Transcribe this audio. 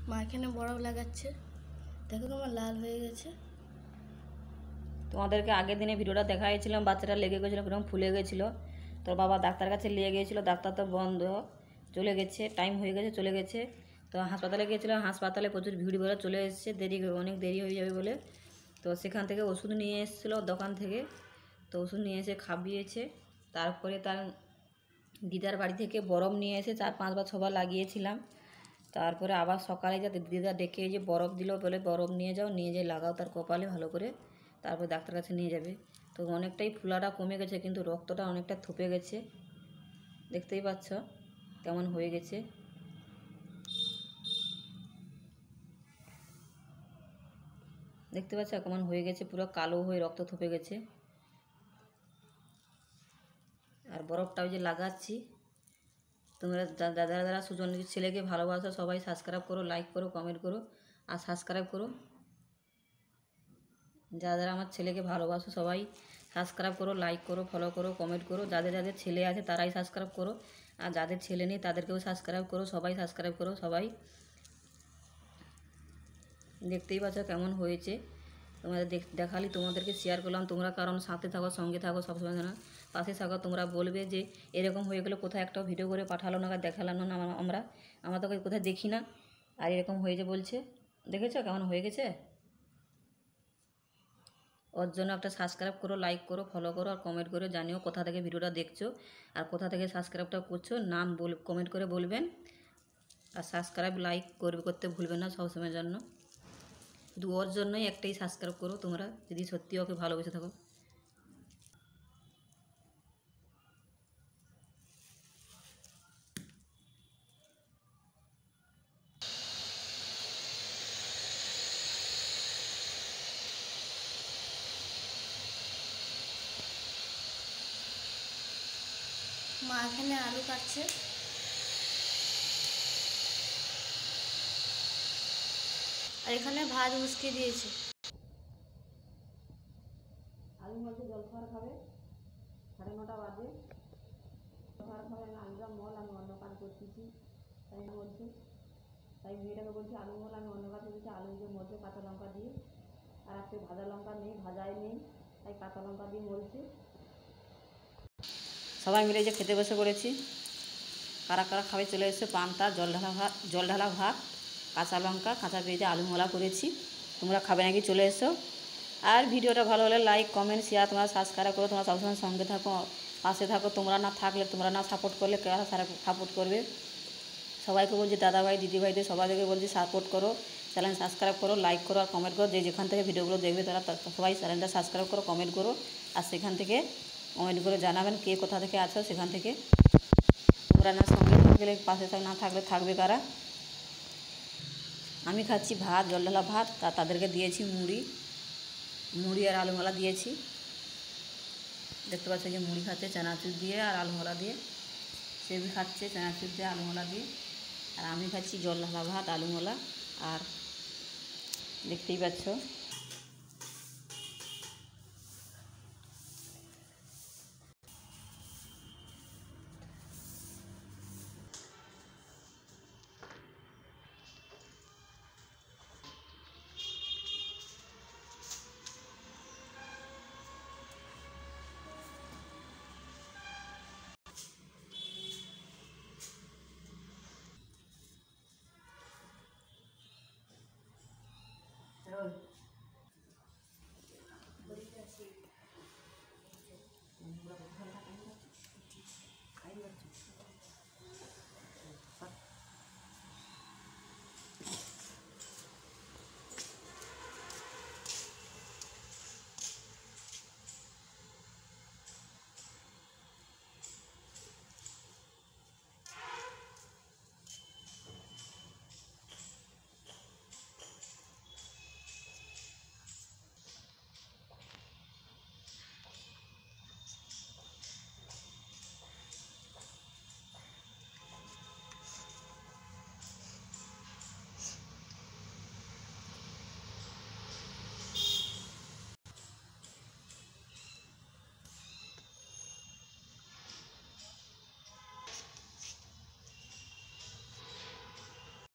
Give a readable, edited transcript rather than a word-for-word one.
মা এখানে বরফ লাগাচ্ছে, দেখো তোমার লাল হয়ে গেছে। তোমাদেরকে আগের দিনে ভিডিওটা দেখাইছিলাম, বাচ্চাটা লেগে গেছিলো, কিরকম ফুলে গেছিলো। তোর বাবা ডাক্তার কাছে নিয়ে গিয়েছিলো, ডাক্তার তো বন্ধ, চলে গেছে, টাইম হয়ে গেছে, চলে গেছে। তো হাসপাতালে গিয়েছিলাম, হাসপাতালে প্রচুর ভিড় ভরে চলে এসেছে, অনেক দেরি হয়ে যাবে বলে। তো সেখান থেকে ওষুধ নিয়ে এসেছিলো দোকান থেকে, তো ওষুধ নিয়ে এসে খাবিয়েছে। তারপরে তার দিদার বাড়ি থেকে বরফ নিয়ে এসে 4-5 বার 6 বার লাগিয়েছিলাম। তারপরে আবার সকালে যা দিদা ডেকে যে বরফ দিল, বলে বরফ নিয়ে যাও, নিয়ে যেয়ে লাগাও তার কপালে ভালো করে, তারপর ডাক্তার কাছে নিয়ে যাবে। তো অনেকটাই ফুলাটা কমে গেছে, কিন্তু রক্তটা অনেকটা থুপে গেছে, দেখতেই পাচ্ছ কেমন হয়ে গেছে। দেখতে পাচ্ছ কেমন হয়ে গেছে, পুরো কালো হয়ে রক্ত থুপে গেছে। আর বরফটা ওই যে লাগাচ্ছি। তোমরা যারা যারা সুজনের ছেলেকে ভালোবাসো সবাই সাবস্ক্রাইব করো, লাইক করো, কমেন্ট করো আর সাবস্ক্রাইব করো। যারা যারা আমার ছেলেকে ভালোবাসো সবাই সাবস্ক্রাইব করো, লাইক করো, ফলো করো, কমেন্ট করো। যাদের যাদের ছেলে আছে তারাই সাবস্ক্রাইব করো, আর যাদের ছেলে নেই তাদেরকেও সাবস্ক্রাইব করো, সবাই সাবস্ক্রাইব করো সবাই। দেখতেই পাচ্ছ কেমন হয়েছে, তোমাদের দেখালি, তোমাদেরকে শেয়ার করলাম। তোমরা কারণ সাথে থাকো, সঙ্গে থাকো, সবসময় না পাশে থাকো। তোমরা বলবে যে এরকম হয়ে গেলো, কোথায় একটা ভিডিও করে পাঠালো না, দেখালাম না, আমরা তোকে কোথায় দেখি না, আর এরকম হয়েছে বলছে। দেখেছো কেমন হয়ে গেছে? ওর জন্য একটা সাবস্ক্রাইব করো, লাইক করো, ফলো করো আর কমেন্ট করে জানিও কোথা থেকে ভিডিওটা দেখছো আর কোথা থেকে সাবস্ক্রাইবটা করছো। নাম কমেন্ট করে বলবেন, আর সাবস্ক্রাইব লাইক করতে ভুলবেন না সবসময়ের জন্য। শুধু ওর জন্যই একটাই সাবস্ক্রাইব করো তোমরা, যদি সত্যি ওকে ভালোবেসে থাকো। মা এখানে আলু কাটছে, আর এখানে ভাত উস্কে দিয়েছে। আলু বলছে জলখাবার খাবে, 9:30 বাজে, জলখাবার খাবে না, আলুটা মল, আমি অন্য কাজ করতেছি তাই বলছে। তাই মেয়েটাকে বলছি আলু মল, আমি অন্য কাজ করতেছি, আলু দিয়ে মলছে কাঁচা লঙ্কা দিয়ে। আর আজকে ভাজা লঙ্কা নেই, ভাজাই নেই, তাই কাঁচা লঙ্কা দিয়ে মলছে। সবাই মিলে যে খেতে বসে পড়েছি, কারা কারা খাবে চলে এসে, পান্তা, জল ঢালা ভাত, কাঁচা লঙ্কা, কাঁচা পেঁয়াজে আলু মোলা করেছি। তোমরা খাবে নাকি চলে এসো। আর ভিডিওটা ভালো হলে লাইক, কমেন্ট, শেয়ার, তোমরা সাবস্ক্রাইব করো। তোমরা সবসময় সঙ্গে থাকো, পাশে থাকো। তোমরা না থাকলে, তোমরা না সাপোর্ট করলে কারা সাপোর্ট করবে? সবাইকে বলছি, দাদাভাই দিদিভাইদের সবাইকে বলছি সাপোর্ট করো, চ্যানেল সাবস্ক্রাইব করো, লাইক করো আর কমেন্ট করো। যে যেখান থেকে ভিডিওগুলো দেখবে তারা সবাই চ্যানেলটা সাবস্ক্রাইব করো, কমেন্ট করো, আর সেখান থেকে কমেন্ট করে জানাবেন কে কোথা থেকে আছো। সেখান থেকে তোমরা না সঙ্গে থাকলে, পাশে না থাকলে থাকবে কারা? আমি খাচ্ছি ভাত, জল ঢালা ভাত, তাদেরকে দিয়েছি মুড়ি আর আলুমালা দিয়েছি। দেখতে পাচ্ছ যে মুড়ি খাচ্ছে চানাচুর দিয়ে আর আলুমালা দিয়ে, সে भी খাচ্ছে চানাচুর দিয়ে আলুমালা দিয়ে, আর আমি খাচ্ছি জল ঢালা ভাত, আলুমালা। আর দেখতেই পাচ্ছ